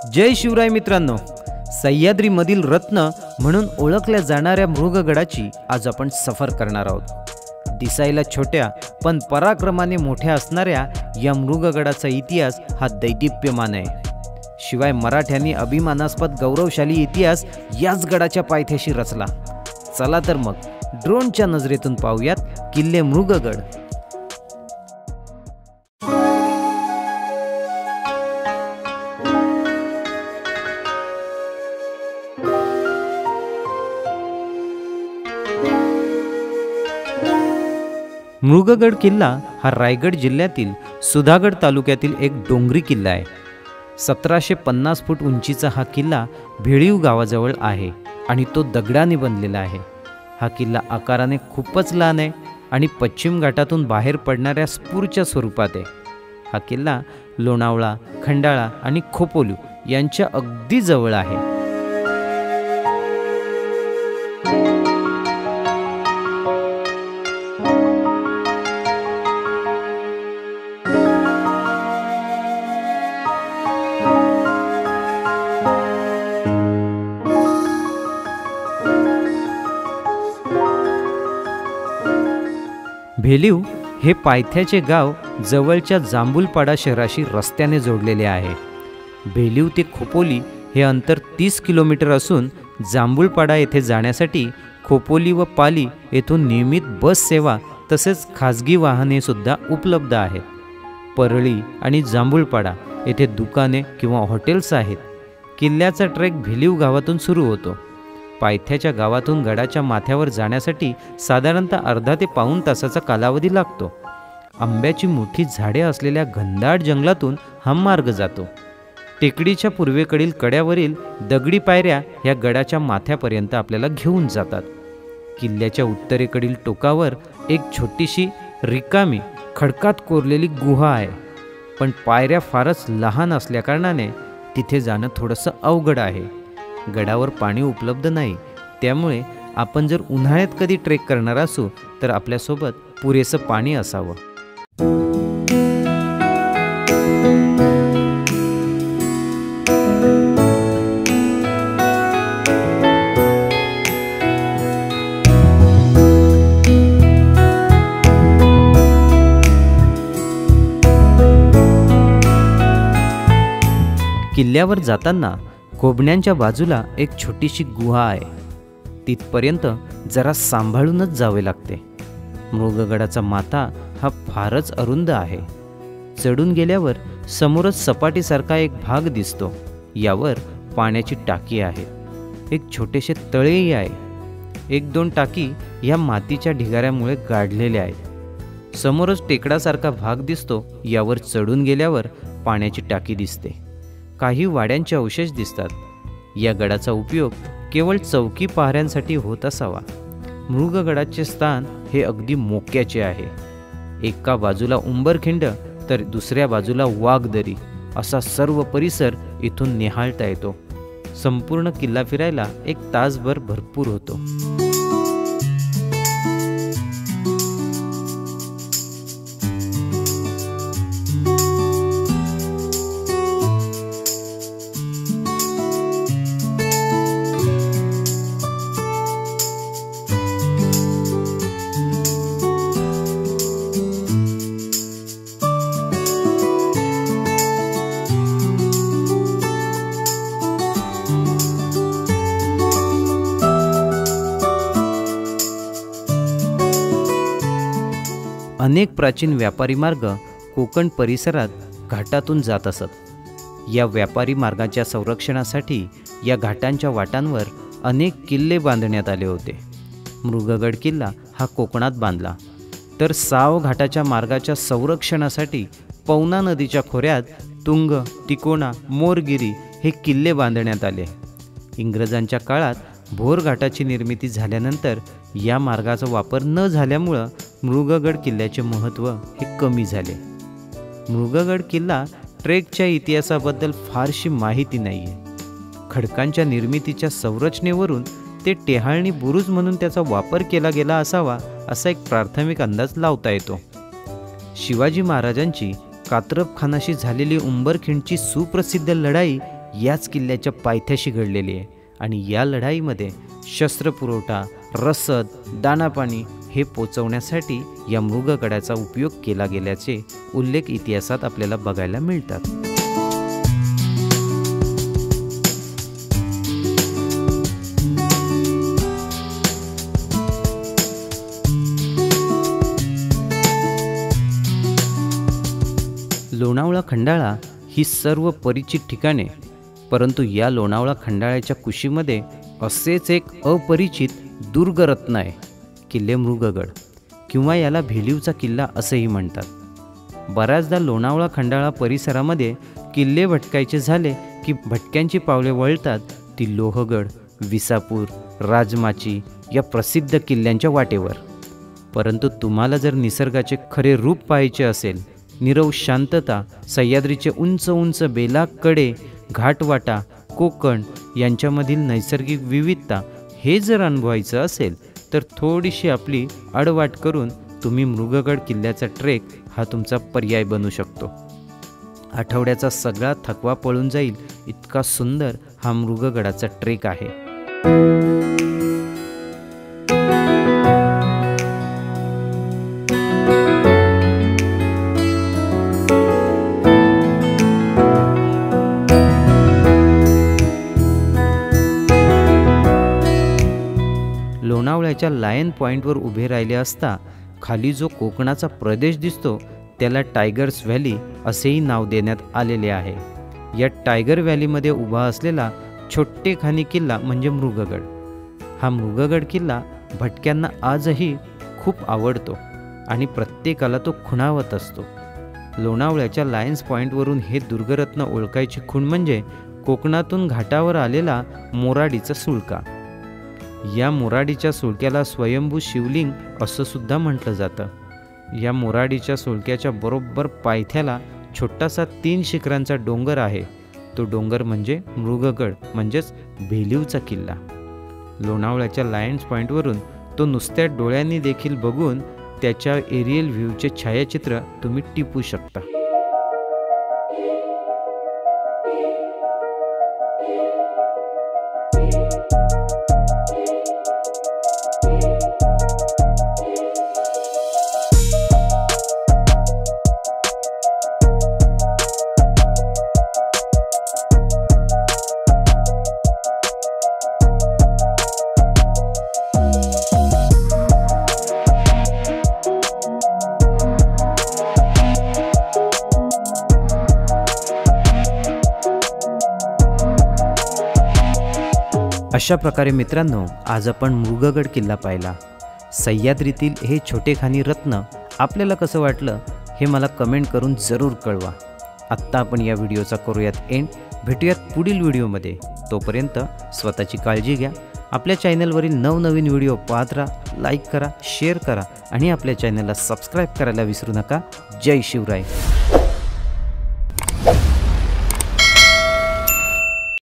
जय शिवराय मित्रांनो, सह्याद्रीमधील रत्न म्हणून ओळखल्या जाणाऱ्या मृगगडाची आज आपण सफर करणार आहोत। दिसायला छोट्या पण पराक्रमाने मोठ्या असणाऱ्या या मृगगडाचा इतिहास हा दैदिप्यमान आहे। शिवाय मराठ्यांनी अभिमानास्पद गौरवशाली इतिहास याच गडाच्या पायथ्याशी रचला। चला तर मग ड्रोनच्या नजरेतून पाहूयात किल्ले मृगगड। मृगगड किल्ला हा रायगड जिल्ह्यातील सुधागड तालुक्यातील एक डोंगरी किल्ला आहे। 1750 फूट उंचीचा हा किल्ला भेळीव गावाजवळ आहे आणि तो दगडाने बनलेला आहे। हा किल्ला आकाराने खूपच लहान आहे आणि पश्चिम घाटातून बाहेर पडणाऱ्या स्फूरच्या स्वरूपात आहे। हा किल्ला लोणावळा, खंडाळा आणि खोपोली यांच्या अगदी जवळ आहे। भेलीव हे पायथ्याचे गाव जवळच्या जांभूलपाडा शहराशी रस्त्याने जोडलेले आहे। भेलीव ते खोपोली हे अंतर 30 किलोमीटर असून जांभूलपाडा येथे जाण्यासाठी खोपोली व पाली येथून नियमित बस सेवा तसेच खाजगी वाहने सुद्धा उपलब्ध आहेत। परळी आणि जांभूलपाडा येथे दुकाने किंवा हॉटेल्स आहेत। किल्ल्याचा ट्रेक भेलीव गावातून सुरू होतो। पायथ्याच्या गावातून गडाच्या माथ्यावर जाण्यासाठी साधारणतः अर्धा ते पाऊण तासाचा कालावधी लागतो। आंब्याची मोठी झाडे असलेल्या घनदाट जंगलातून हा मार्ग जातो। टेकडीच्या पूर्वेकडील कड्यावरील दगडी पायऱ्या या गडाच्या माथ्यापर्यंत आपल्याला घेऊन जातात। किल्ल्याच्या उत्तरेकडील टोकावर एक छोटीशी रिकामी खडकात कोरलेली गुहा आहे, पण पायऱ्या फारच लहान असल्याकारणाने तिथे जाणं थोडंसं अवघड आहे। गडावर पाणी उपलब्ध नाही, त्यामुळे आपण जर उन्हाळ्यात कधी ट्रेक करणार असू तर आपल्यासोबत पुरेसं पाणी असावं। किल्ल्यावर जाताना कोबण्यांच्या बाजूला एक छोटीशी गुहा आहे, तिथपर्यंत जरा सांभाळूनच जावे लागते। मृगगडाचा माथा हा फारच अरुंद आहे। चढून गेल्यावर समोरच सपाटीसारखा एक भाग दिसतो, यावर पाण्याची टाकी आहे। एक छोटेसे तळेही आहे। 1-2 टाकी या मातीच्या ढिगाऱ्यामुळे गाडलेल्या आहेत। समोरच टेकडासारखा भाग दिसतो, यावर चढून गेल्यावर पाण्याची टाकी दिसते। काही वाड्यांचे अवशेष दिसतात। या गडाचा उपयोग केवळ चौकी पहाऱ्यांसाठी होत असावा। मृगगडाचे स्थान हे अगदी मोक्याचे आहे। एका बाजूला उंबरखिंड तर दुसऱ्या बाजूला वाघदरी असा सर्व परिसर इथून निहाळता येतो। संपूर्ण किल्ला फिरायला 1 तासभर भरपूर होतो। अनेक प्राचीन व्यापारी मार्ग कोकण परिसरात घाटातून जात असत। या व्यापारी मार्गाच्या संरक्षणासाठी या घाटांच्या वाटांवर अनेक किल्ले बांधण्यात आले होते। मृगगड किल्ला हा कोकणात बांधला, तर साव घाटाच्या मार्गाच्या संरक्षणासाठी पवना नदीच्या खोऱ्यात तुंग, तिकोणा, मोरगिरी हे किल्ले बांधण्यात आले। इंग्रजांच्या काळात भोर घाटाची निर्मिती झाल्यानंतर या मार्गाचा वापर न झाल्यामुळे मृगगड किल्ल्याचे महत्त्व हे कमी झाले। मृगगड किल्ला ट्रेकच्या इतिहासाबद्दल फारशी माहिती नाही आहे। खडकांच्या निर्मितीच्या संरचनेवरून ते टेहाळणी बुरुज म्हणून त्याचा वापर केला गेला असावा असा एक प्राथमिक अंदाज लावता येतो। शिवाजी महाराजांची कात्रप खानाशी झालेली उंबरखिंडची सुप्रसिद्ध लढाई याच किल्ल्याच्या पायथ्याशी घडलेली आहे आणि या लढाईमध्ये शस्त्रपुरवठा, रसद, दाणापाणी हे पोचवण्यासाठी या मृगगडाचा उपयोग केला गेल्याचे उल्लेख इतिहासात आपल्याला बघायला मिळतात। लोणावळा खंडाळा ही सर्व परिचित ठिकाणे, परंतु या लोणावळा खंडाळ्याच्या कुशीमध्ये असेच एक अपरिचित दुर्गरत्न आहे, किल्ले मृगगड, किंवा याला भेलीवचा किल्ला असेही म्हणतात। बऱ्याचदा लोणावळा खंडाळा परिसरामध्ये किल्ले भटकायचे झाले की भटक्यांची पावले वळतात ती लोहगड, विसापूर, राजमाची या प्रसिद्ध किल्ल्यांच्या वाटेवर। परंतु तुम्हाला जर निसर्गाचे खरे रूप पाहायचे असेल, नीरव शांतता, सह्याद्रीचे उंच उंच बेला कडे, घाटवाटा, कोकण यांच्यामधील नैसर्गिक विविधता हे जर अनुभवायचं असेल तर थोडीशी आपली आडवाट करून तुम्ही मृगगड किल्ल्याचा ट्रेक हा तुमचा पर्याय बनू शकतो। आठवड्याचा सगळा थकवा पळून जाईल इतका सुंदर हा मृगगडाचा ट्रेक आहे। लोणावळ्याच्या लायन पॉईंटवर उभे राहिले असता खाली जो कोकणाचा प्रदेश दिसतो त्याला टायगर्स व्हॅली असेही नाव देण्यात आलेले आहे। या टायगर व्हॅलीमध्ये उभा असलेला छोटेखानी किल्ला म्हणजे मृगगड। हा मृगगड किल्ला भटक्यांना आजही खूप आवडतो आणि प्रत्येकाला तो खुणावत असतो। लोणावळ्याच्या लायन्स पॉईंटवरून हे दुर्गरत्न ओळखायची खूण म्हणजे कोकणातून घाटावर आलेला मोराडीचा सुळका। या मोराडीच्या सुळक्याला स्वयंभू शिवलिंग असं सुद्धा म्हटलं जातं। या मोराडीच्या सुळक्याच्या बरोबर पायथ्याला छोटासा 3 शिखरांचा डोंगर आहे। तो डोंगर म्हणजे मृगगड म्हणजेच भेलीवचा किल्ला। लोणावळ्याच्या लायन्स पॉईंटवरून तो नुसत्या डोळ्यांनी देखील बघून त्याच्या एरियल व्ह्यूचे छायाचित्र तुम्ही टिपू शकता। अशा प्रकारे मित्रांनो, आज आपण मृगगड किल्ला पाहिला। सह्याद्रीतील हे छोटेखानी रत्न आपल्याला कसं वाटलं हे मला कमेंट करून जरूर कळवा। आत्ता आपण या व्हिडिओचा करूयात एंड, भेटूयात पुढील व्हिडिओमध्ये। तोपर्यंत स्वतःची काळजी घ्या। आपल्या चॅनलवरील नवनवीन व्हिडिओ पाहत राहा, लाईक करा, शेअर करा आणि आपल्या चॅनलला सबस्क्राईब करायला विसरू नका। जय शिवराय।